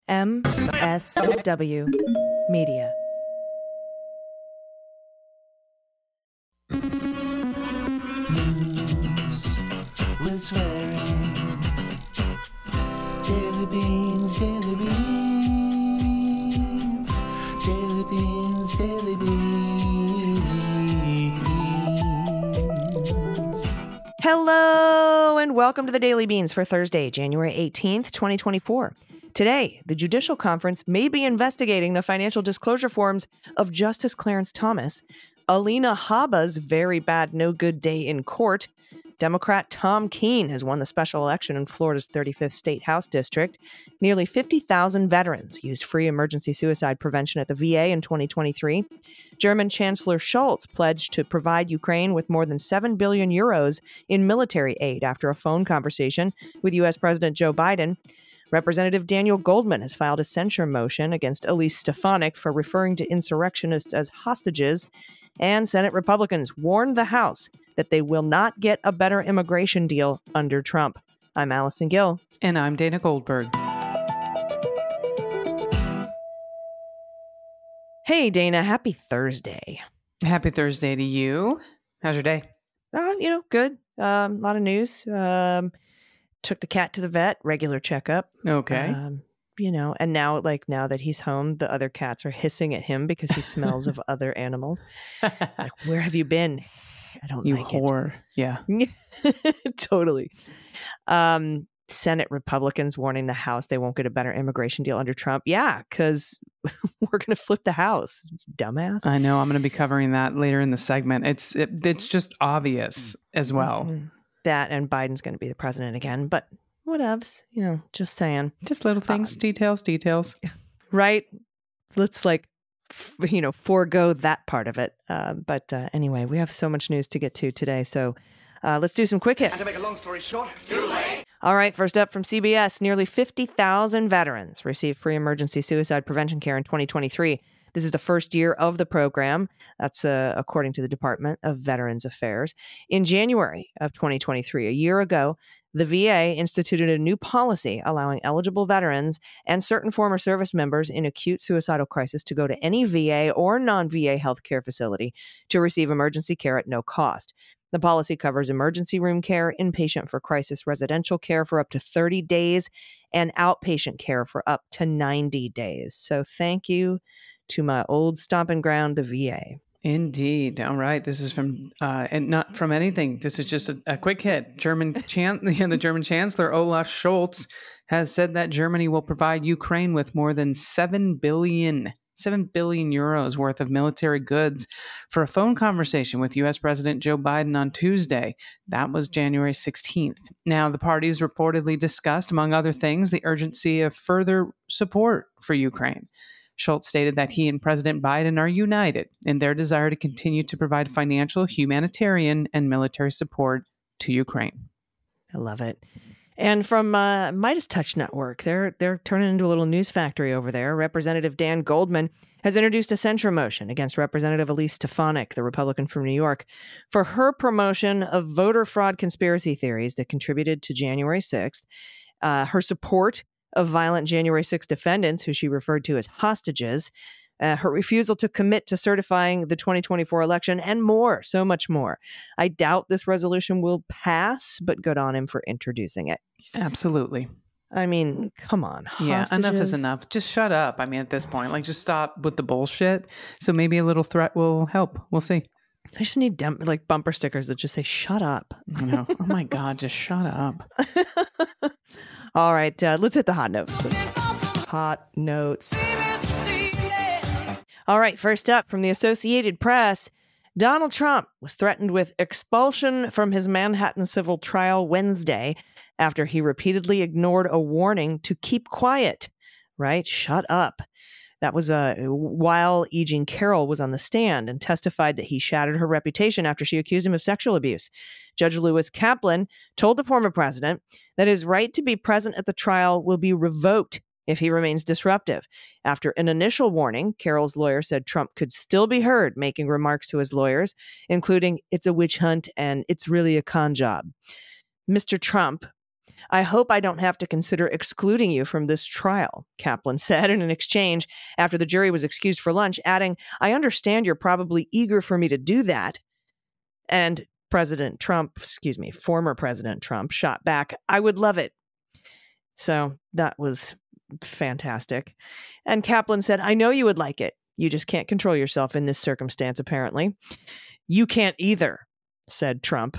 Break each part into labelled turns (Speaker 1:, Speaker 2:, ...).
Speaker 1: MSW Media.
Speaker 2: News with swearing. Daily beans, daily beans. Daily beans, daily beans.
Speaker 1: Hello and welcome to the Daily Beans for Thursday, January 18th, 2024. Today, the Judicial Conference may be investigating the financial disclosure forms of Justice Clarence Thomas, Alina Habba's very bad no-good day in court, Democrat Tom Keene has won the special election in Florida's 35th State House District, nearly 50,000 veterans used free emergency suicide prevention at the VA in 2023, German Chancellor Scholz pledged to provide Ukraine with more than 7 billion euros in military aid after a phone conversation with U.S. President Joe Biden, Representative Daniel Goldman has filed a censure motion against Elise Stefanik for referring to insurrectionists as hostages, and Senate Republicans warned the House that they will not get a better immigration deal under Trump. I'm Allison Gill.
Speaker 3: And I'm Dana Goldberg.
Speaker 1: Hey, Dana. Happy Thursday.
Speaker 3: Happy Thursday to you. How's your day?
Speaker 1: Good. A lot of news. Took the cat to the vet, regular checkup.
Speaker 3: Okay.
Speaker 1: And now that he's home, the other cats are hissing at him because he smells of other animals. Like, where have you been? I don't
Speaker 3: you
Speaker 1: like
Speaker 3: whore. Yeah.
Speaker 1: Totally. Senate Republicans warning the House they won't get a better immigration deal under Trump. Yeah, because we're going to flip the House. Dumbass.
Speaker 3: I know. I'm going to be covering that later in the segment. It's just obvious as well.
Speaker 1: Mm-hmm. That and Biden's going to be the president again, but whatevs, just saying.
Speaker 3: Just little things, details.
Speaker 1: Right? Let's forego that part of it. But anyway, we have so much news to get to today, so let's do some quick hits.
Speaker 4: And to make a long story short, too late.
Speaker 1: All right, first up from CBS, nearly 50,000 veterans received free emergency suicide prevention care in 2023. This is the first year of the program. That's according to the Department of Veterans Affairs. In January of 2023, a year ago, the VA instituted a new policy allowing eligible veterans and certain former service members in acute suicidal crisis to go to any VA or non-VA healthcare facility to receive emergency care at no cost. The policy covers emergency room care, inpatient for crisis residential care for up to 30 days, and outpatient care for up to 90 days. So thank you to my old stomping ground, the VA.
Speaker 3: Indeed. All right. This is from, and not from anything. This is just a quick hit. The German Chancellor Olaf Scholz has said that Germany will provide Ukraine with more than 7 billion euros worth of military goods for a phone conversation with U.S. President Joe Biden on Tuesday. That was January 16th. Now, the parties reportedly discussed, among other things, the urgency of further support for Ukraine. Scholz stated that he and President Biden are united in their desire to continue to provide financial, humanitarian, and military support to Ukraine.
Speaker 1: I love it. And from Midas Touch Network, they're turning into a little news factory over there. Representative Dan Goldman has introduced a censure motion against Representative Elise Stefanik, the Republican from New York, for her promotion of voter fraud conspiracy theories that contributed to January 6th, her support of violent January 6th defendants, who she referred to as hostages, her refusal to commit to certifying the 2024 election, and more, so much more. I doubt this resolution will pass, but good on him for introducing it.
Speaker 3: Absolutely.
Speaker 1: I mean, come on.
Speaker 3: Yeah,
Speaker 1: hostages.
Speaker 3: enough is enough. Just shut up. I mean, at this point, just stop with the bullshit. So maybe a little threat will help. We'll see.
Speaker 1: I just need bumper stickers that just say, shut up.
Speaker 3: Oh my God, just shut up.
Speaker 1: All right, let's hit the hot notes. Hot notes. All right, first up from the Associated Press, Donald Trump was threatened with expulsion from his Manhattan civil trial Wednesday after he repeatedly ignored a warning to keep quiet, right? Shut up. That was while E. Jean Carroll was on the stand and testified that he shattered her reputation after she accused him of sexual abuse. Judge Lewis Kaplan told the former president that his right to be present at the trial will be revoked if he remains disruptive. After an initial warning, Carroll's lawyer said Trump could still be heard making remarks to his lawyers, including, "It's a witch hunt and it's really a con job." Mr. Trump I hope I don't have to consider excluding you from this trial, Kaplan said in an exchange after the jury was excused for lunch, adding, I understand you're probably eager for me to do that. And former President Trump shot back, I would love it. So that was fantastic. And Kaplan said, I know you would like it. You just can't control yourself in this circumstance, apparently. You can't either, said Trump.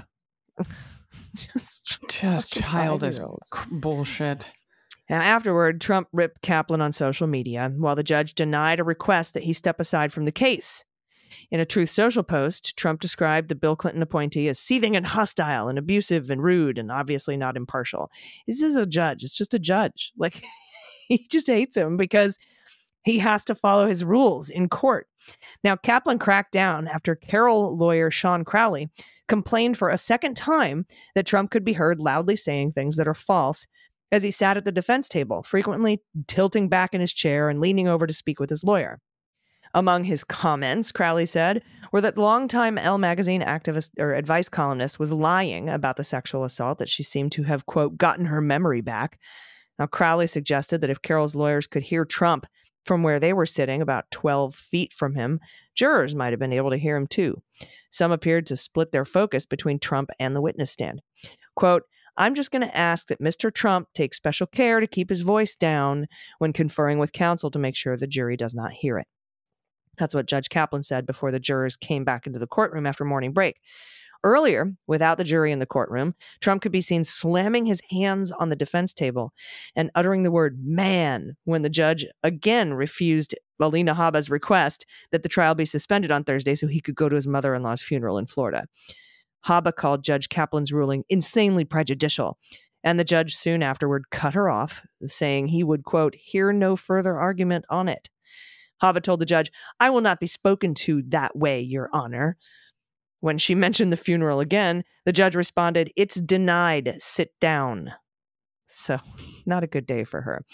Speaker 3: just childish bullshit.
Speaker 1: Now, afterward, Trump ripped Kaplan on social media, while the judge denied a request that he step aside from the case. In a Truth Social post, Trump described the Bill Clinton appointee as seething and hostile and abusive and rude and obviously not impartial. This is a judge. It's just a judge. Like, he just hates him because he has to follow his rules in court. Now, Kaplan cracked down after Carroll lawyer Sean Crowley complained for a second time that Trump could be heard loudly saying things that are false as he sat at the defense table, frequently tilting back in his chair and leaning over to speak with his lawyer. Among his comments, Crowley said, were that longtime Elle magazine activist or advice columnist was lying about the sexual assault, that she seemed to have, quote, gotten her memory back. Now, Crowley suggested that if Carroll's lawyers could hear Trump from where they were sitting, about 12 feet from him, jurors might have been able to hear him too. Some appeared to split their focus between Trump and the witness stand. Quote, I'm just going to ask that Mr. Trump take special care to keep his voice down when conferring with counsel to make sure the jury does not hear it. That's what Judge Kaplan said before the jurors came back into the courtroom after morning break. Earlier, without the jury in the courtroom, Trump could be seen slamming his hands on the defense table and uttering the word man when the judge again refused Alina Habba's request that the trial be suspended on Thursday so he could go to his mother-in-law's funeral in Florida. Habba called Judge Kaplan's ruling insanely prejudicial, and the judge soon afterward cut her off, saying he would, quote, hear no further argument on it. Habba told the judge, I will not be spoken to that way, Your Honor. When she mentioned the funeral again, the judge responded, it's denied. Sit down. So, not a good day for her.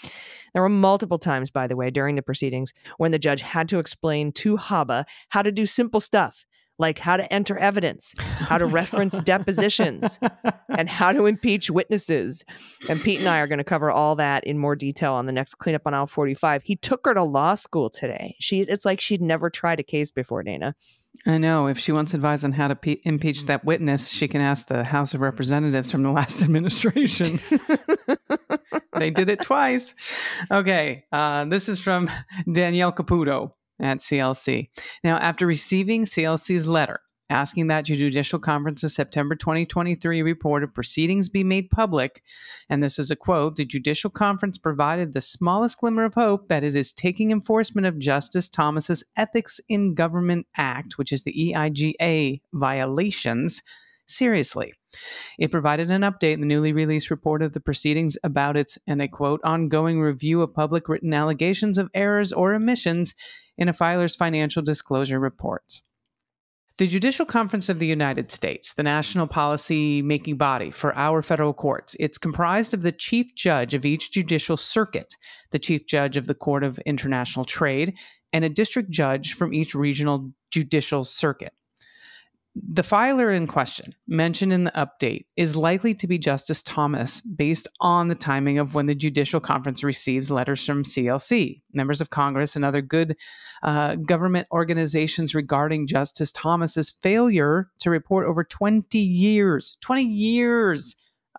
Speaker 1: There were multiple times, by the way, during the proceedings when the judge had to explain to Habba how to do simple stuff, like how to enter evidence, how to reference depositions, and how to impeach witnesses. And Pete and I are going to cover all that in more detail on the next Cleanup on Aisle 45. He took her to law school today. It's like she'd never tried a case before, Dana.
Speaker 3: I know. If she wants advice on how to impeach that witness, she can ask the House of Representatives from the last administration. They did it twice. Okay. This is from Danielle Caputo at CLC. Now, after receiving CLC's letter asking that Judicial Conference's September 2023 report of proceedings be made public, and this is a quote, the Judicial Conference provided the smallest glimmer of hope that it is taking enforcement of Justice Thomas's Ethics in Government Act, which is the EIGA violations, seriously. It provided an update in the newly released report of the proceedings about its, and I quote, ongoing review of public written allegations of errors or omissions in a filer's financial disclosure reports. The Judicial Conference of the United States, the national policy-making body for our federal courts, it's comprised of the chief judge of each judicial circuit, the chief judge of the Court of International Trade, and a district judge from each regional judicial circuit. The filer in question, mentioned in the update, is likely to be Justice Thomas based on the timing of when the Judicial Conference receives letters from CLC, members of Congress, and other good government organizations regarding Justice Thomas's failure to report over 20 years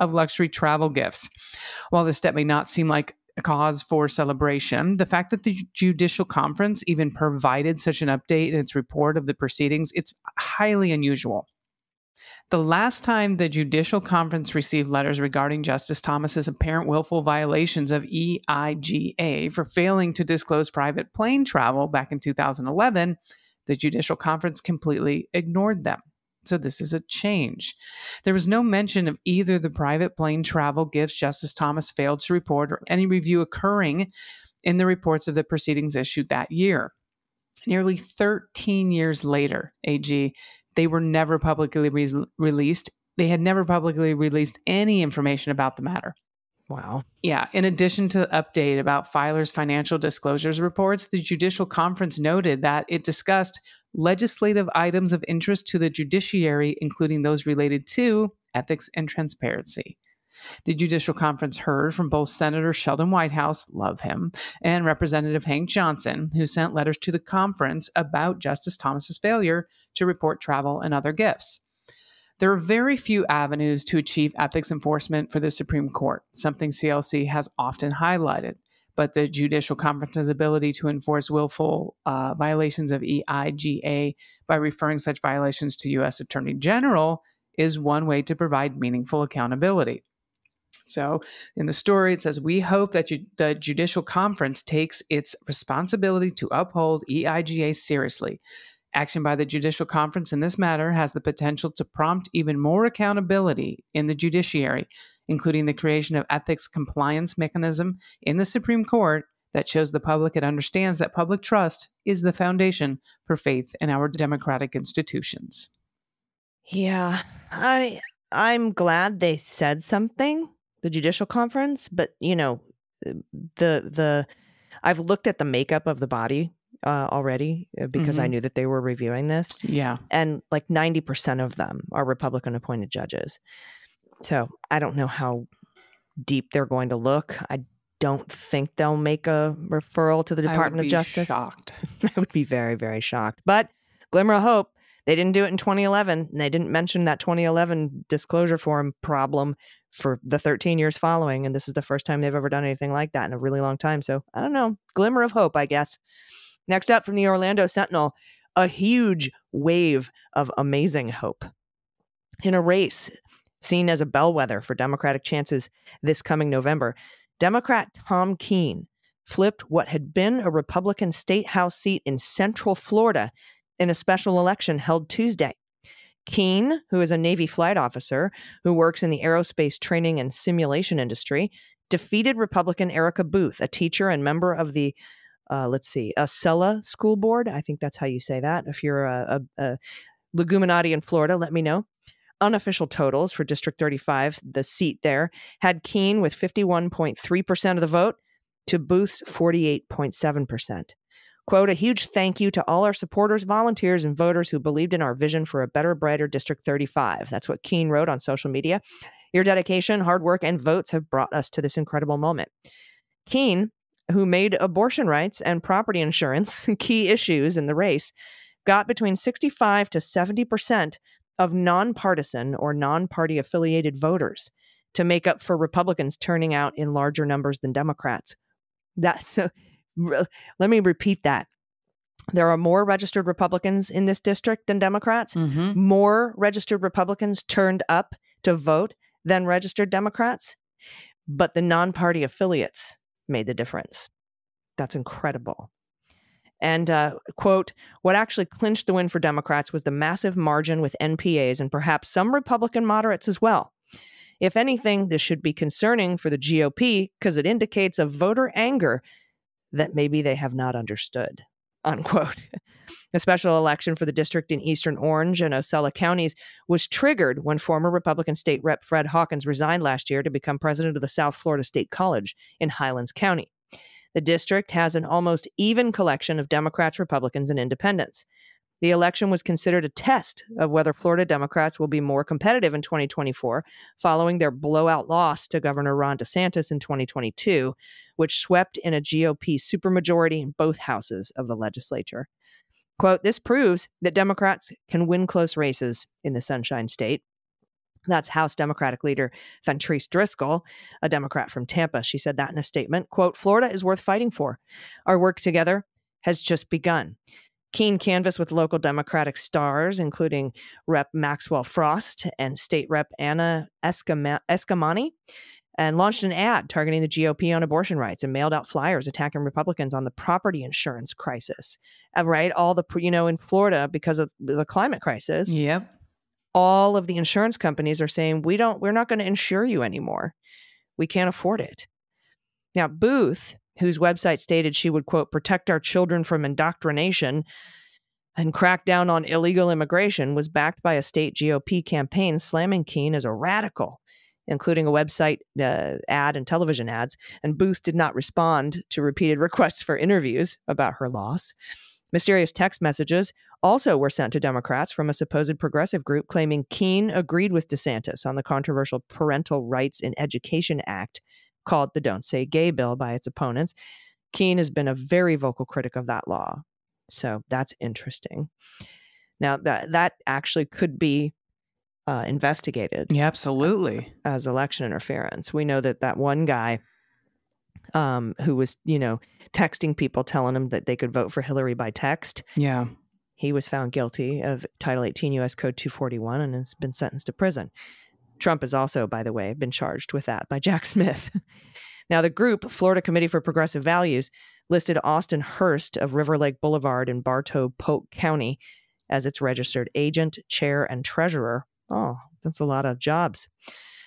Speaker 3: of luxury travel gifts. While this step may not seem like a cause for celebration, the fact that the Judicial Conference even provided such an update in its report of the proceedings, it's highly unusual. The last time the Judicial Conference received letters regarding Justice Thomas's apparent willful violations of EIGA for failing to disclose private plane travel back in 2011, the Judicial Conference completely ignored them. So this is a change. There was no mention of either the private plane travel gifts Justice Thomas failed to report or any review occurring in the reports of the proceedings issued that year. Nearly 13 years later, AG, they were never publicly released. They had never publicly released any information about the matter.
Speaker 1: Wow.
Speaker 3: Yeah. In addition to the update about filers' financial disclosures reports, the Judicial Conference noted that it discussed legislative items of interest to the judiciary, including those related to ethics and transparency. The Judicial Conference heard from both Senator Sheldon Whitehouse, love him, and Representative Hank Johnson, who sent letters to the conference about Justice Thomas's failure to report travel and other gifts. There are very few avenues to achieve ethics enforcement for the Supreme Court, something CLC has often highlighted. But the Judicial Conference's ability to enforce willful violations of EIGA by referring such violations to U.S. Attorney General is one way to provide meaningful accountability. So in the story, it says, we hope that the Judicial Conference takes its responsibility to uphold EIGA seriously. Action by the Judicial Conference in this matter has the potential to prompt even more accountability in the judiciary, including the creation of ethics compliance mechanism in the Supreme Court that shows the public it understands that public trust is the foundation for faith in our democratic institutions.
Speaker 1: Yeah, I'm glad they said something, the Judicial Conference, but I've looked at the makeup of the body already because I knew that they were reviewing this.
Speaker 3: Yeah.
Speaker 1: And like 90% of them are Republican appointed judges. So I don't know how deep they're going to look. I don't think they'll make a referral to the Department of Justice.
Speaker 3: Shocked.
Speaker 1: I would be very, very shocked. But glimmer of hope, they didn't do it in 2011. And they didn't mention that 2011 disclosure form problem for the 13 years following. And this is the first time they've ever done anything like that in a really long time. So I don't know. Glimmer of hope, I guess. Next up from the Orlando Sentinel, a huge wave of amazing hope. In a race seen as a bellwether for Democratic chances this coming November, Democrat Tom Keene flipped what had been a Republican state house seat in Central Florida in a special election held Tuesday. Keene, who is a Navy flight officer who works in the aerospace training and simulation industry, defeated Republican Erica Booth, a teacher and member of the Acela School Board. I think that's how you say that. If you're a Leguminati in Florida, let me know. Unofficial totals for District 35, the seat there, had Keene with 51.3% of the vote to Booth's 48.7%. Quote, a huge thank you to all our supporters, volunteers, and voters who believed in our vision for a better, brighter District 35. That's what Keene wrote on social media. Your dedication, hard work, and votes have brought us to this incredible moment. Keene, who made abortion rights and property insurance key issues in the race, got between 65 to 70% of nonpartisan or non-party affiliated voters to make up for Republicans turning out in larger numbers than Democrats. Let me repeat that. There are more registered Republicans in this district than Democrats.
Speaker 3: Mm-hmm.
Speaker 1: More registered Republicans turned up to vote than registered Democrats. But the non-party affiliates made the difference. That's incredible. And, quote, what actually clinched the win for Democrats was the massive margin with NPAs and perhaps some Republican moderates as well. If anything, this should be concerning for the GOP because it indicates a voter anger that maybe they have not understood, unquote. A special election for the district in Eastern Orange and Ocala counties was triggered when former Republican State Rep Fred Hawkins resigned last year to become president of the South Florida State College in Highlands County. The district has an almost even collection of Democrats, Republicans, and independents. The election was considered a test of whether Florida Democrats will be more competitive in 2024 following their blowout loss to Governor Ron DeSantis in 2022, which swept in a GOP supermajority in both houses of the legislature. Quote, this proves that Democrats can win close races in the Sunshine State. That's House Democratic leader Fentrice Driscoll, a Democrat from Tampa. She said that in a statement. Quote, Florida is worth fighting for. Our work together has just begun. Keene canvassed with local Democratic stars, including Rep. Maxwell Frost and State Rep. Anna Escamani, and launched an ad targeting the GOP on abortion rights and mailed out flyers attacking Republicans on the property insurance crisis. Right? In Florida, because of the climate crisis.
Speaker 3: Yep.
Speaker 1: All of the insurance companies are saying, we're not going to insure you anymore. We can't afford it. Now, Booth, whose website stated she would, quote, protect our children from indoctrination and crack down on illegal immigration, was backed by a state GOP campaign slamming Keene as a radical, including a website ad and television ads. And Booth did not respond to repeated requests for interviews about her loss. Mysterious text messages also were sent to Democrats from a supposed progressive group claiming Keene agreed with DeSantis on the controversial Parental Rights in Education Act, called the Don't Say Gay bill by its opponents. Keene has been a very vocal critic of that law. So that's interesting. Now, that actually could be investigated.
Speaker 3: Yeah, absolutely.
Speaker 1: As election interference. We know that one guy who was, texting people, telling them that they could vote for Hillary by text.
Speaker 3: Yeah.
Speaker 1: He was found guilty of Title 18 U.S. Code 241 and has been sentenced to prison. Trump has also, by the way, been charged with that by Jack Smith. Now, the group, Florida Committee for Progressive Values, listed Austin Hurst of River Lake Boulevard in Bartow, Polk County as its registered agent, chair, and treasurer. Oh, that's a lot of jobs.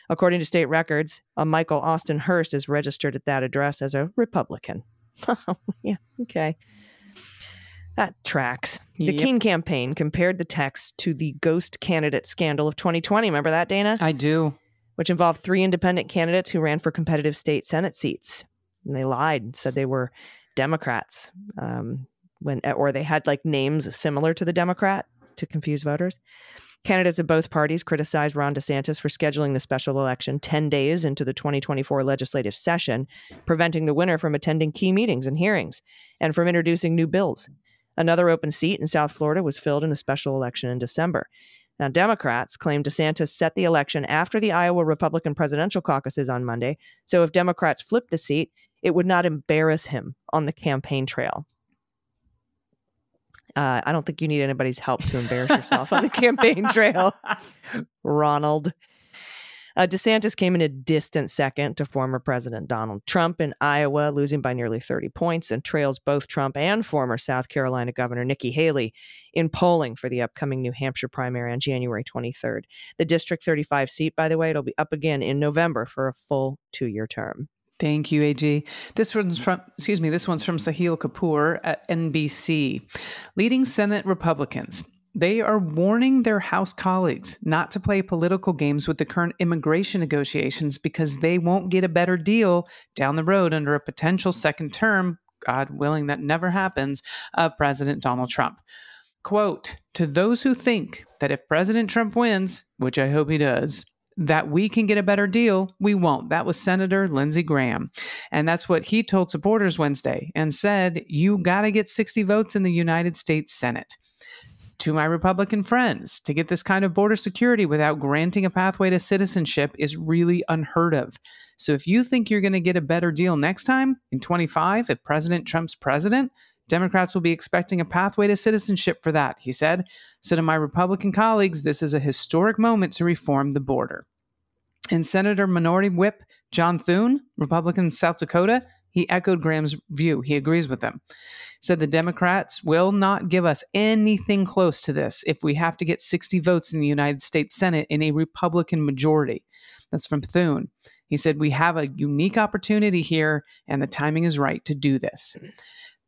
Speaker 1: According to state records, a Michael Austin Hurst is registered at that address as a Republican. Yeah, okay. That tracks. The Keene campaign compared the text to the ghost candidate scandal of 2020. Remember that, Dana?
Speaker 3: I do.
Speaker 1: Which involved 3 independent candidates who ran for competitive state Senate seats. And they lied and said they were Democrats or they had names similar to the Democrat to confuse voters. Candidates of both parties criticized Ron DeSantis for scheduling the special election 10 days into the 2024 legislative session, preventing the winner from attending key meetings and hearings, and from introducing new bills. Another open seat in South Florida was filled in a special election in December. Now, Democrats claim DeSantis set the election after the Iowa Republican presidential caucuses on Monday, so if Democrats flipped the seat, it would not embarrass him on the campaign trail. I don't think you need anybody's help to embarrass yourself on the campaign trail, Ronald. DeSantis came in a distant second to former President Donald Trump in Iowa, losing by nearly 30 points, and trails both Trump and former South Carolina Governor Nikki Haley in polling for the upcoming New Hampshire primary on January 23rd. The District 35 seat, by the way, it'll be up again in November for a full 2-year term.
Speaker 3: Thank you, AG. This one's from Sahil Kapoor at NBC. Leading Senate Republicans, they are warning their House colleagues not to play political games with the current immigration negotiations because they won't get a better deal down the road under a potential second term, God willing that never happens, of President Donald Trump. Quote, to those who think that if President Trump wins, which I hope he does, that we can get a better deal, we won't. That was Senator Lindsey Graham. And that's what he told supporters Wednesday and said, you got to get 60 votes in the United States Senate. To my Republican friends, to get this kind of border security without granting a pathway to citizenship is really unheard of. So if you think you're going to get a better deal next time, in 25, if President Trump's president, Democrats will be expecting a pathway to citizenship for that, he said. So to my Republican colleagues, this is a historic moment to reform the border. And Senator Minority Whip John Thune, Republican South Dakota, he echoed Graham's view. He agrees with them. Said the Democrats will not give us anything close to this if we have to get 60 votes in the United States Senate in a Republican majority. That's from Thune. He said, we have a unique opportunity here, and the timing is right to do this.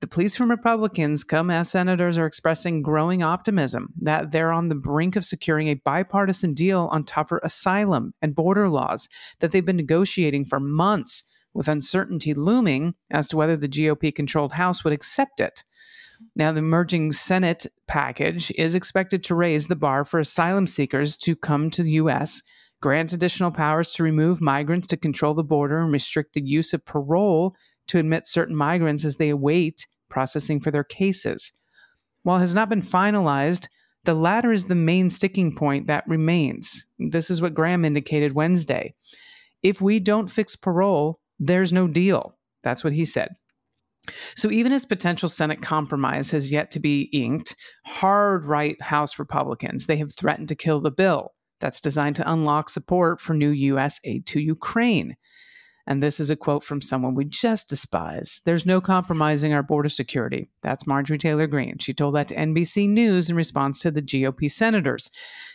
Speaker 3: The pleas from Republicans come as senators are expressing growing optimism that they're on the brink of securing a bipartisan deal on tougher asylum and border laws that they've been negotiating for months, with uncertainty looming as to whether the GOP-controlled House would accept it. Now, the emerging Senate package is expected to raise the bar for asylum seekers to come to the U.S., grant additional powers to remove migrants to control the border and restrict the use of parole to admit certain migrants as they await processing for their cases. While it has not been finalized, the latter is the main sticking point that remains. This is what Graham indicated Wednesday. If we don't fix parole, there's no deal. That's what he said. So even as potential Senate compromise has yet to be inked, hard right House Republicans, they have threatened to kill the bill that's designed to unlock support for new U.S. aid to Ukraine. And this is a quote from someone we just despise. There's no compromising our border security. That's Marjorie Taylor Greene. She told that to NBC News in response to the GOP senators.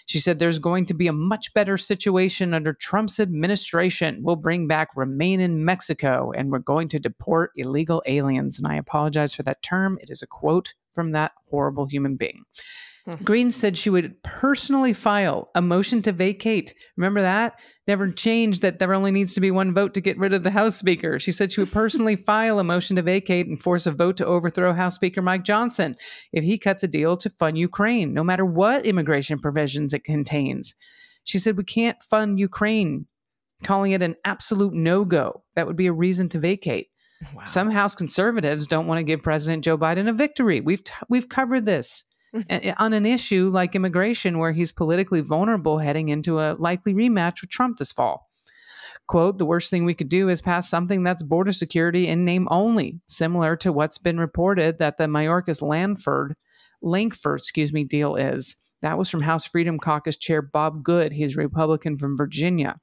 Speaker 3: She said there's going to be a much better situation under Trump's administration. We'll bring back Remain in Mexico, and we're going to deport illegal aliens. And I apologize for that term. It is a quote from that horrible human being. Greens said she would personally file a motion to vacate. Remember that? Never changed that there only needs to be one vote to get rid of the House Speaker. She said she would personally file a motion to vacate and force a vote to overthrow House Speaker Mike Johnson if he cuts a deal to fund Ukraine, no matter what immigration provisions it contains. She said, we can't fund Ukraine, calling it an absolute no-go. That would be a reason to vacate. Wow. Some House conservatives don't want to give President Joe Biden a victory. We've covered this on an issue like immigration, where he's politically vulnerable heading into a likely rematch with Trump this fall. Quote, the worst thing we could do is pass something that's border security in name only, similar to what's been reported that the Lankford deal is. That was from House Freedom Caucus Chair Bob Good. He's a Republican from Virginia.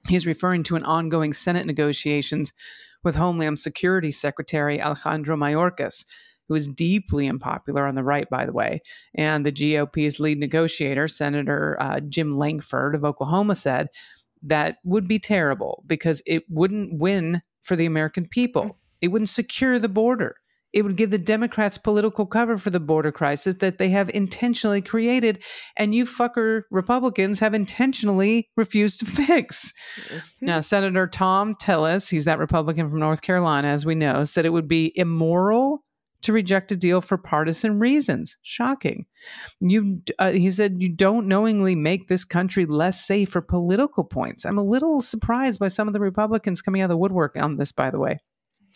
Speaker 3: He's referring to an ongoing Senate negotiations with Homeland Security Secretary Alejandro Mayorkas, who is deeply unpopular on the right, by the way. And the GOP's lead negotiator, Senator Jim Lankford of Oklahoma, said that would be terrible because it wouldn't win for the American people. It wouldn't secure the border. It would give the Democrats political cover for the border crisis that they have intentionally created, and you fucker Republicans have intentionally refused to fix. Now, Senator Tom Tillis, he's that Republican from North Carolina, as we know, said it would be immoral to reject a deal for partisan reasons. Shocking. He said, you don't knowingly make this country less safe for political points. I'm a little surprised by some of the Republicans coming out of the woodwork on this, by the way.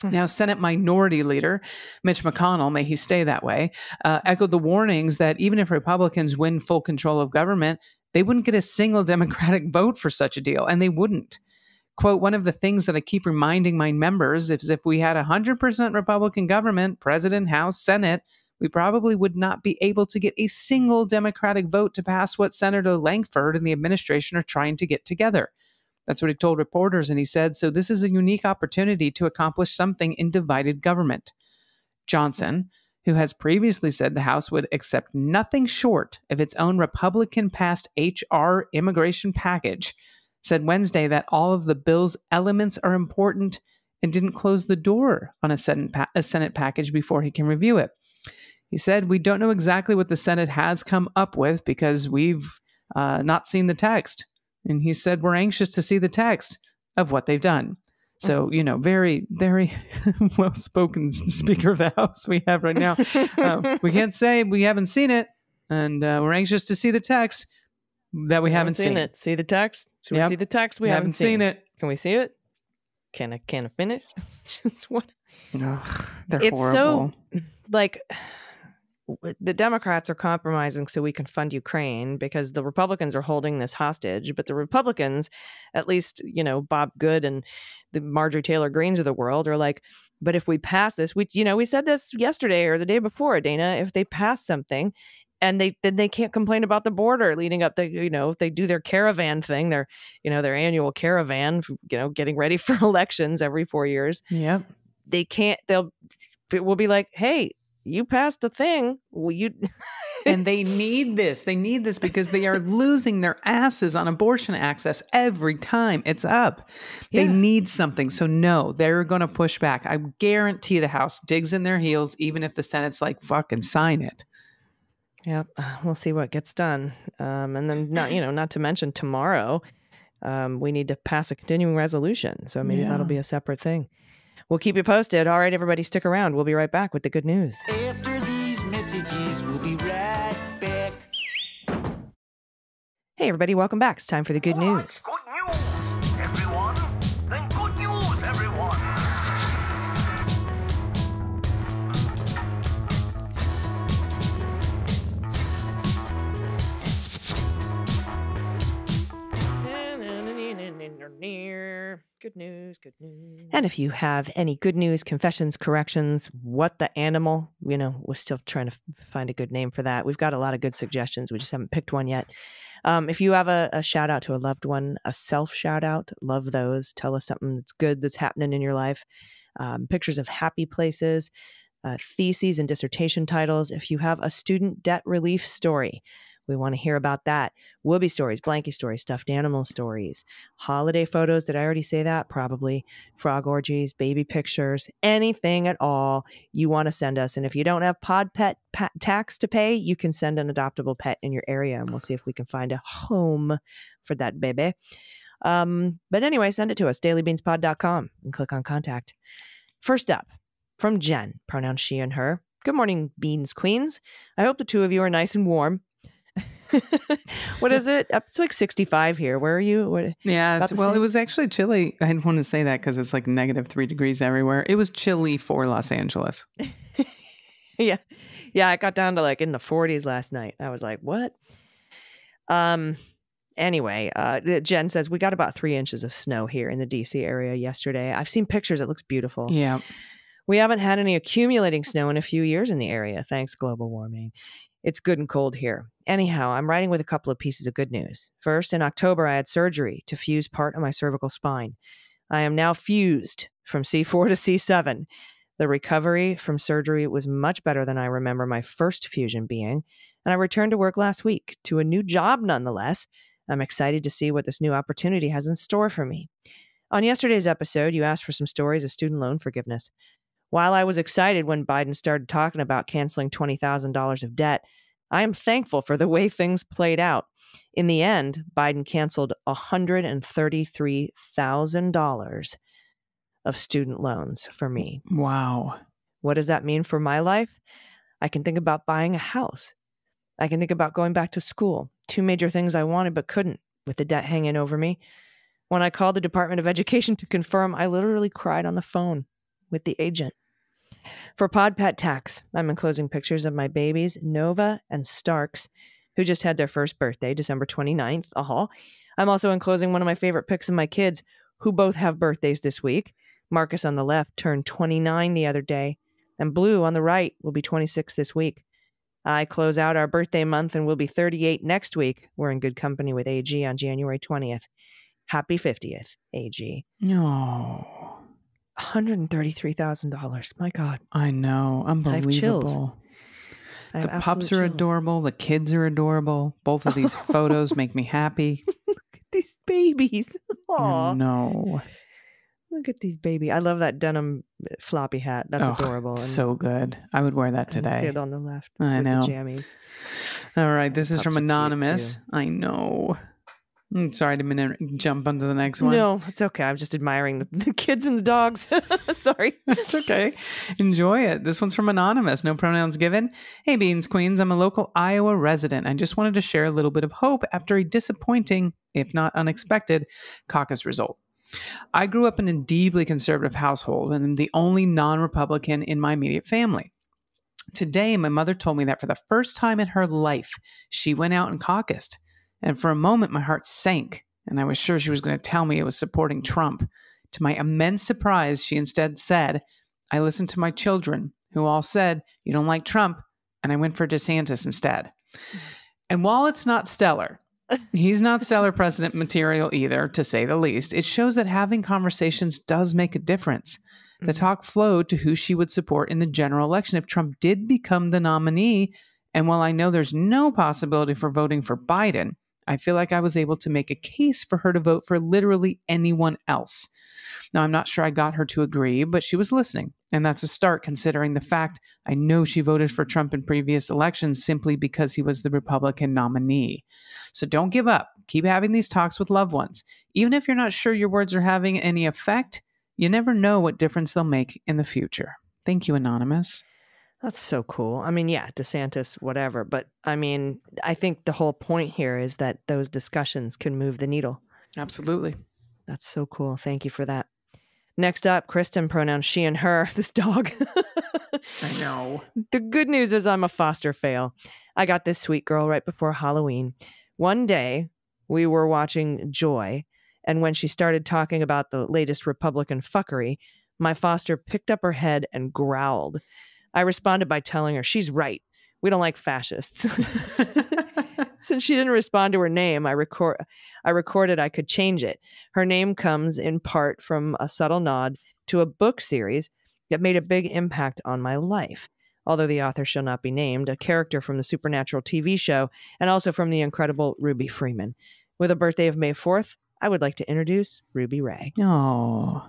Speaker 3: Now, Senate Minority Leader Mitch McConnell, may he stay that way, echoed the warnings that even if Republicans win full control of government, they wouldn't get a single Democratic vote for such a deal, and they wouldn't. Quote, one of the things that I keep reminding my members is if we had 100% Republican government, President, House, Senate, we probably would not be able to get a single Democratic vote to pass what Senator Lankford and the administration are trying to get together. That's what he told reporters, and he said, so this is a unique opportunity to accomplish something in divided government. Johnson, who has previously said the House would accept nothing short of its own Republican-passed H.R. immigration package, said Wednesday that all of the bill's elements are important and didn't close the door on a Senate package before he can review it. He said, we don't know exactly what the Senate has come up with because we've not seen the text. And he said, we're anxious to see the text of what they've done. So, very, very well-spoken Speaker of the House we have right now. We can't say we haven't seen it, and we're anxious to see the text that we haven't seen
Speaker 1: it. See the text? So we see the text we haven't seen
Speaker 3: it.
Speaker 1: Can we see it? Can I finish? Just what?
Speaker 3: Ugh, they're horrible.
Speaker 1: So, the Democrats are compromising so we can fund Ukraine because the Republicans are holding this hostage. But the Republicans, at least, Bob Good and the Marjorie Taylor Greens of the world are like, but if we pass this, we said this yesterday or the day before, Dana, if they pass something and then they can't complain about the border leading up to, if they do their caravan thing, their annual caravan, getting ready for elections every 4 years.
Speaker 3: Yep.
Speaker 1: We'll be like, hey, you passed a thing.
Speaker 3: And they need this. They need this because they are losing their asses on abortion access every time it's up. They need something. So no, they're going to push back. I guarantee the House digs in their heels, even if the Senate's like, fucking sign it.
Speaker 1: Yep. We'll see what gets done. And then not to mention tomorrow, we need to pass a continuing resolution. So maybe that'll be a separate thing. We'll keep you posted. All right, everybody, stick around. We'll be right back with the good news.
Speaker 2: After these messages, we'll be right back.
Speaker 1: Hey, everybody, welcome back. It's time for the good news.
Speaker 4: Good news, everyone. Then good news, everyone.
Speaker 1: Good news, good news. And if you have any good news, confessions, corrections, what the animal, we're still trying to find a good name for that. We've got a lot of good suggestions. We just haven't picked one yet. If you have a shout out to a loved one, a self shout out, love those. Tell us something that's good that's happening in your life. Pictures of happy places, theses and dissertation titles. If you have a student debt relief story, We want to hear about that. Whoopee stories, blankie stories, stuffed animal stories, holiday photos. Did I already say that? Probably. Frog orgies, baby pictures, anything at all you want to send us. And if you don't have pod pet tax to pay, you can send an adoptable pet in your area, and we'll see if we can find a home for that baby. But anyway, send it to us, dailybeanspod.com, and click on contact. First up, from Jen, pronouns she and her. Good morning, Beans Queens. I hope the two of you are nice and warm. What is it? It's like 65 here. Where are you?
Speaker 3: Yeah, it was actually chilly. I didn't want to say that because it's like -3 degrees everywhere. It was chilly for Los Angeles.
Speaker 1: Yeah. I got down to like in the 40s last night. I was like, what? Anyway, Jen says we got about 3 inches of snow here in the DC area yesterday. I've seen pictures. It looks beautiful.
Speaker 3: Yeah.
Speaker 1: We haven't had any accumulating snow in a few years in the area, thanks global warming. It's good and cold here. Anyhow, I'm writing with a couple of pieces of good news. First, in October, I had surgery to fuse part of my cervical spine. I am now fused from C4 to C7. The recovery from surgery was much better than I remember my first fusion being, and I returned to work last week to a new job nonetheless. I'm excited to see what this new opportunity has in store for me. On yesterday's episode, you asked for some stories of student loan forgiveness. While I was excited when Biden started talking about canceling $20,000 of debt, I am thankful for the way things played out. In the end, Biden canceled $133,000 of student loans for me.
Speaker 3: Wow.
Speaker 1: What does that mean for my life? I can think about buying a house. I can think about going back to school. 2 major things I wanted but couldn't, with the debt hanging over me. When I called the Department of Education to confirm, I literally cried on the phone with the agent. For Pod Pet Tax, I'm enclosing pictures of my babies, Nova and Starks, who just had their first birthday, December 29th. I'm also enclosing one of my favorite pics of my kids, who both have birthdays this week. Marcus on the left turned 29 the other day, and Blue on the right will be 26 this week. I close out our birthday month and will be 38 next week. We're in good company with AG on January 20th. Happy 50th, AG.
Speaker 3: No.
Speaker 1: $133,000. My God.
Speaker 3: I know. Unbelievable.
Speaker 1: I have chills.
Speaker 3: The pups are adorable. The kids are adorable. Both of these photos make me happy.
Speaker 1: Look at these babies. Aw.
Speaker 3: No.
Speaker 1: Look at these babies. I love that denim floppy hat. That's adorable. And
Speaker 3: so good. I would wear that today.
Speaker 1: Kid on the left.
Speaker 3: I know.
Speaker 1: The jammies.
Speaker 3: All right. This is
Speaker 1: Pups
Speaker 3: from
Speaker 1: are cute,
Speaker 3: Anonymous.
Speaker 1: too.
Speaker 3: I know. Sorry to jump onto the next one.
Speaker 1: No, it's okay. I'm just admiring the kids and the dogs. Sorry.
Speaker 3: It's okay. Enjoy it. This one's from Anonymous. No pronouns given. Hey, Beans Queens. I'm a local Iowa resident. I just wanted to share a little bit of hope after a disappointing, if not unexpected, caucus result. I grew up in a deeply conservative household and am the only non-Republican in my immediate family. Today, my mother told me that for the first time in her life, she went out and caucused. And for a moment, my heart sank, and I was sure she was going to tell me it was supporting Trump. To my immense surprise, she instead said, I listened to my children, who all said, you don't like Trump, and I went for DeSantis instead. And while it's not stellar, he's not stellar president material either, to say the least, it shows that having conversations does make a difference. The talk flowed to who she would support in the general election if Trump did become the nominee. And while I know there's no possibility for voting for Biden, I feel like I was able to make a case for her to vote for literally anyone else. Now, I'm not sure I got her to agree, but she was listening. And that's a start considering the fact I know she voted for Trump in previous elections simply because he was the Republican nominee. So don't give up. Keep having these talks with loved ones. Even if you're not sure your words are having any effect, you never know what difference they'll make in the future. Thank you, Anonymous.
Speaker 1: That's so cool. I mean, yeah, DeSantis, whatever. But I mean, I think the whole point here is that those discussions can move the needle.
Speaker 3: Absolutely.
Speaker 1: That's so cool. Thank you for that. Next up, Kristen, pronouns she and her, this dog.
Speaker 3: I know.
Speaker 1: The good news is I'm a foster fail. I got this sweet girl right before Halloween. One day, we were watching Joy, and when she started talking about the latest Republican fuckery, my foster picked up her head and growled. I responded by telling her, she's right. We don't like fascists. Since she didn't respond to her name, I recorded I could change it. Her name comes in part from a subtle nod to a book series that made a big impact on my life. although the author shall not be named, a character from the Supernatural TV show, and also from the incredible Ruby Freeman. With a birthday of May 4th, I would like to introduce Ruby Ray.
Speaker 3: Oh.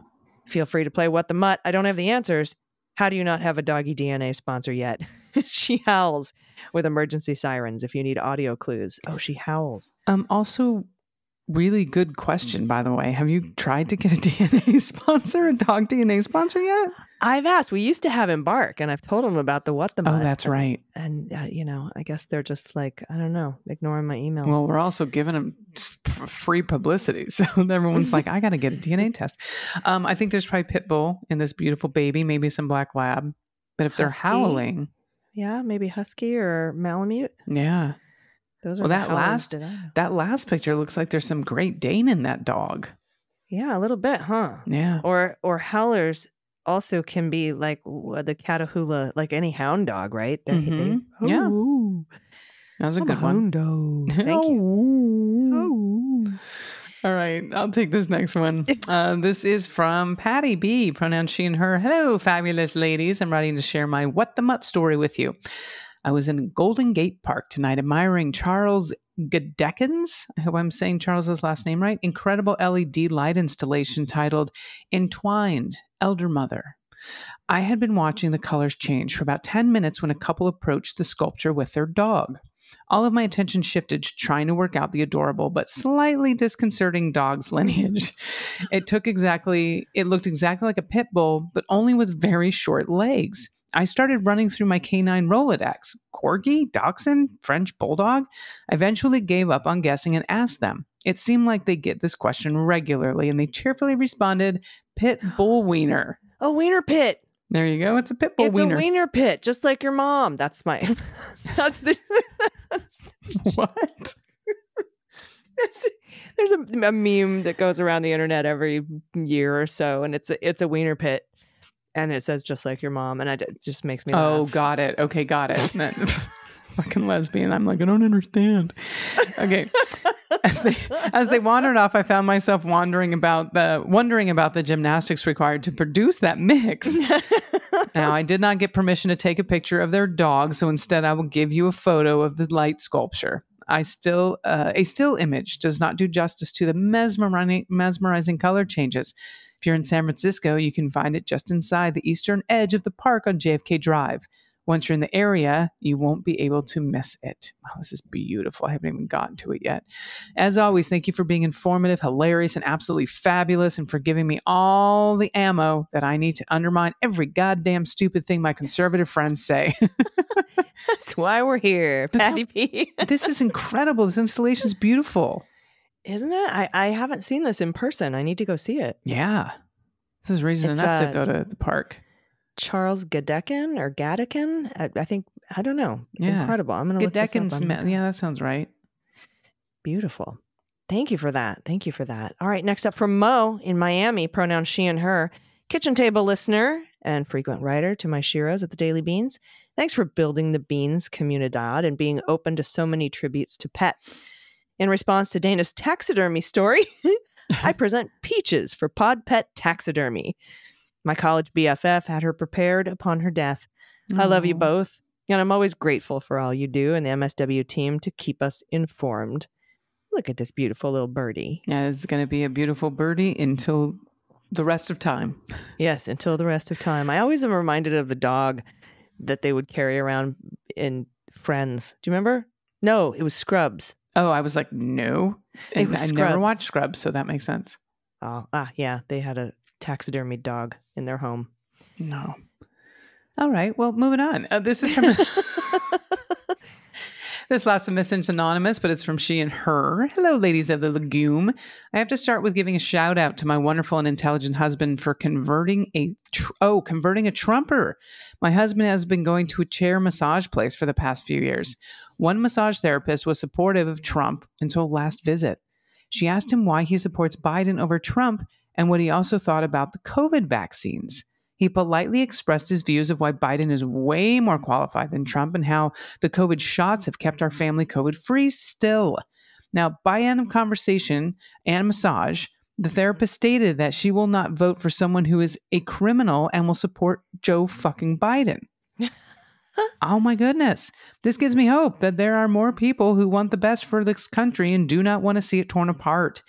Speaker 1: Feel free to play What the Mutt. I don't have the answers. How do you not have a doggy DNA sponsor yet? She howls with emergency sirens if you need audio clues. Oh, she howls.
Speaker 3: Also, really good question, by the way. Have you tried to get a DNA sponsor, a dog DNA sponsor yet?
Speaker 1: I've asked. We used to have Embark, and I've told them about the What the Mutt.
Speaker 3: Oh, that's right.
Speaker 1: And, I guess they're just like, I don't know, ignoring my emails.
Speaker 3: Well, we're also giving them free publicity. So everyone's like, I got to get a DNA test. I think there's probably pit bull in this beautiful baby, maybe some black lab. But if they're howling.
Speaker 1: Yeah, maybe husky or Malamute.
Speaker 3: Yeah.
Speaker 1: Those are
Speaker 3: that last picture looks like there's some Great Dane in that dog.
Speaker 1: Yeah, a little bit, huh?
Speaker 3: Yeah.
Speaker 1: Or howlers also can be like the Catahoula, like any hound dog, right?
Speaker 3: Yeah. That was a good one.
Speaker 1: Dog. Thank you.
Speaker 3: All right, I'll take this next one. This is from Patty B, pronouns she and her. Hello, fabulous ladies. I'm writing to share my What the Mutt story with you. I was in Golden Gate Park tonight admiring Charles Gadekins. I hope I'm saying Charles's last name right. Incredible LED light installation titled Entwined Elder Mother. I had been watching the colors change for about 10 minutes when a couple approached the sculpture with their dog. All of my attention shifted to trying to work out the adorable but slightly disconcerting dog's lineage. It looked exactly like a pit bull, but only with very short legs. I started running through my canine Rolodex. Corgi, Dachshund, French Bulldog? I eventually gave up on guessing and asked them. It seemed like they get this question regularly, and they cheerfully responded, Pit Bull Wiener.
Speaker 1: A wiener pit.
Speaker 3: There you go. It's a pit bull wiener.
Speaker 1: It's a wiener pit, just like your mom. That's the...
Speaker 3: What?
Speaker 1: There's a meme that goes around the internet every year or so, and it's a wiener pit. And it says just like your mom, and it just makes me laugh.
Speaker 3: Oh, got it. Okay, got it. Fucking lesbian. I'm like, I don't understand. Okay. As they wandered off, I found myself wondering about the gymnastics required to produce that mix. Now, I did not get permission to take a picture of their dog, so instead I will give you a photo of the light sculpture. A still image does not do justice to the mesmerizing color changes. If you're in San Francisco, you can find it just inside the eastern edge of the park on JFK Drive. Once you're in the area, you won't be able to miss it. Wow, this is beautiful. I haven't even gotten to it yet. As always, thank you for being informative, hilarious, and absolutely fabulous, and for giving me all the ammo that I need to undermine every goddamn stupid thing my conservative friends say.
Speaker 1: That's why we're here, Patty P.
Speaker 3: This is incredible. This installation is beautiful.
Speaker 1: Isn't it? I haven't seen this in person. I need to go see it.
Speaker 3: Yeah. This is reason enough to go to the park.
Speaker 1: Charles Gadekin or Gadekin? I think, I don't know.
Speaker 3: Yeah.
Speaker 1: Incredible. I'm going to look this up.
Speaker 3: Yeah, that sounds right.
Speaker 1: Beautiful. Thank you for that. Thank you for that. All right. Next up from Mo in Miami, pronouns she and her. Kitchen table listener and frequent writer to my Shiros at the Daily Beans. Thanks for building the Beans comunidad and being open to so many tributes to pets. In response to Dana's taxidermy story, I present Peaches for Pod Pet Taxidermy. My college BFF had her prepared upon her death. Aww. I love you both, and I'm always grateful for all you do and the MSW team to keep us informed. Look at this beautiful little birdie.
Speaker 3: Yeah, it's going to be a beautiful birdie until the rest of time.
Speaker 1: Yes, until the rest of time. I always am reminded of the dog that they would carry around in Friends. Do you remember? No, it was Scrubs.
Speaker 3: Oh, I was like, no.
Speaker 1: It was
Speaker 3: I never watched Scrubs, so that makes sense.
Speaker 1: Oh, yeah. They had a taxidermy dog in their home.
Speaker 3: No. All right. Well, moving on. This is from... This last submission's anonymous, but it's from she and her. Hello, ladies of the legume. I have to start with giving a shout out to my wonderful and intelligent husband for converting a Trumper. My husband has been going to a chair massage place for the past few years. One massage therapist was supportive of Trump until last visit. She asked him why he supports Biden over Trump and what he also thought about the COVID vaccines. He politely expressed his views of why Biden is way more qualified than Trump and how the COVID shots have kept our family COVID-free still. Now, by end of conversation and massage, the therapist stated that she will not vote for someone who is a criminal and will support Joe fucking Biden. Oh my goodness. This gives me hope that there are more people who want the best for this country and do not want to see it torn apart.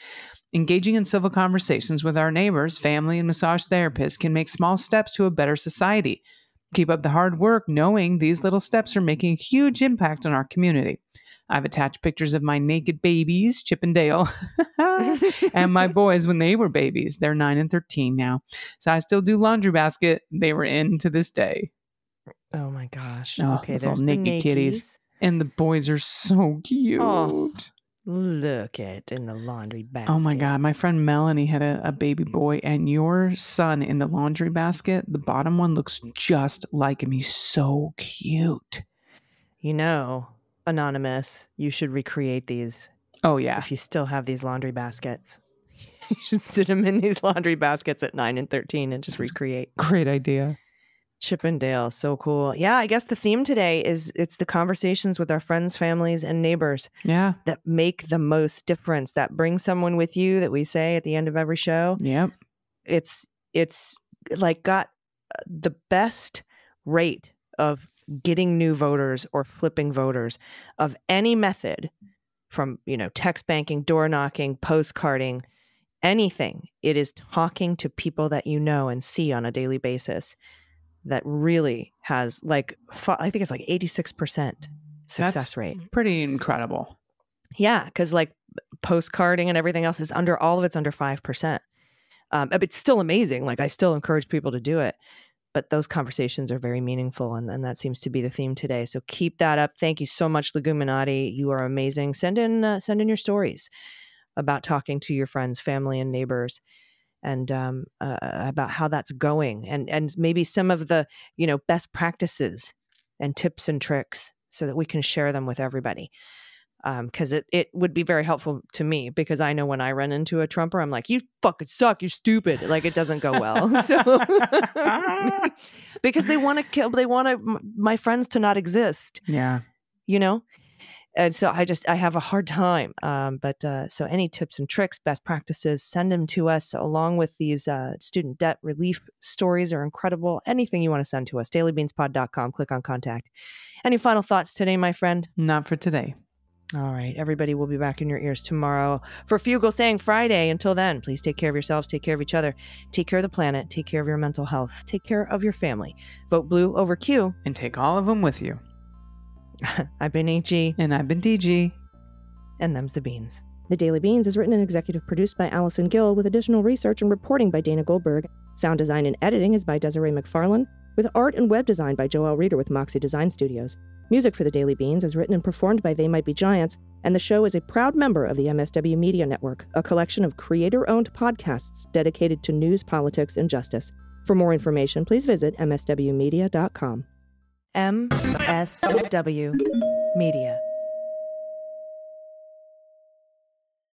Speaker 3: Engaging in civil conversations with our neighbors, family, and massage therapists can make small steps to a better society. Keep up the hard work knowing these little steps are making a huge impact on our community. I've attached pictures of my naked babies, Chip and Dale, and my boys when they were babies. They're 9 and 13 now. So I still do laundry basket. They were in to this day.
Speaker 1: Oh my gosh.
Speaker 3: Oh,
Speaker 1: Okay,
Speaker 3: those
Speaker 1: there's
Speaker 3: little
Speaker 1: the
Speaker 3: naked kitties. And the boys are so cute.
Speaker 1: Oh, look at in the laundry basket.
Speaker 3: Oh my God. My friend Melanie had a baby boy, and your son in the laundry basket, the bottom one looks just like him. He's so cute.
Speaker 1: You know, Anonymous, you should recreate these.
Speaker 3: Oh, yeah.
Speaker 1: If you still have these laundry baskets. You should sit them in these laundry baskets at 9 and 13 and just recreate.
Speaker 3: Great idea.
Speaker 1: Chip and Dale, so cool. Yeah, I guess the theme today is it's the conversations with our friends, families, and neighbors.
Speaker 3: Yeah.
Speaker 1: That make the most difference, that bring someone with you that we say at the end of every show.
Speaker 3: Yep.
Speaker 1: It's like got the best rate of getting new voters or flipping voters of any method from, text banking, door knocking, postcarding, anything. It is talking to people that you know and see on a daily basis. That really has I think it's like 86% success rate.
Speaker 3: Pretty incredible.
Speaker 1: Yeah, because postcarding and everything else is all of it's under 5%. It's still amazing. I still encourage people to do it. But those conversations are very meaningful, and that seems to be the theme today. So keep that up. Thank you so much, Leguminati. You are amazing. Send in your stories about talking to your friends, family, and neighbors, and about how that's going, and maybe some of the best practices and tips and tricks, so that we can share them with everybody. Because it would be very helpful to me, because I know when I run into a Trumper, I'm like, you fucking suck, you're stupid. It doesn't go well. So because they want my friends to not exist.
Speaker 3: Yeah.
Speaker 1: And so I have a hard time. So any tips and tricks, best practices, send them to us along with these student debt relief stories are incredible. Anything you want to send to us, dailybeanspod.com, click on contact. Any final thoughts today, my friend?
Speaker 3: Not for today.
Speaker 1: All right. Everybody will be back in your ears tomorrow for Fugle Saying Friday. Until then, please take care of yourselves, take care of each other, take care of the planet, take care of your mental health, take care of your family. Vote blue over Q.
Speaker 3: And take all of them with you.
Speaker 1: I've been HG.
Speaker 3: And I've been DG.
Speaker 1: And them's the beans. The Daily Beans is written and executive produced by Allison Gill, with additional research and reporting by Dana Goldberg. Sound design and editing is by Desiree McFarlane, with art and web design by Joelle Reeder with Moxie Design Studios. Music for The Daily Beans is written and performed by They Might Be Giants, and the show is a proud member of the MSW Media Network, a collection of creator-owned podcasts dedicated to news, politics, and justice. For more information, please visit mswmedia.com. MSW Media.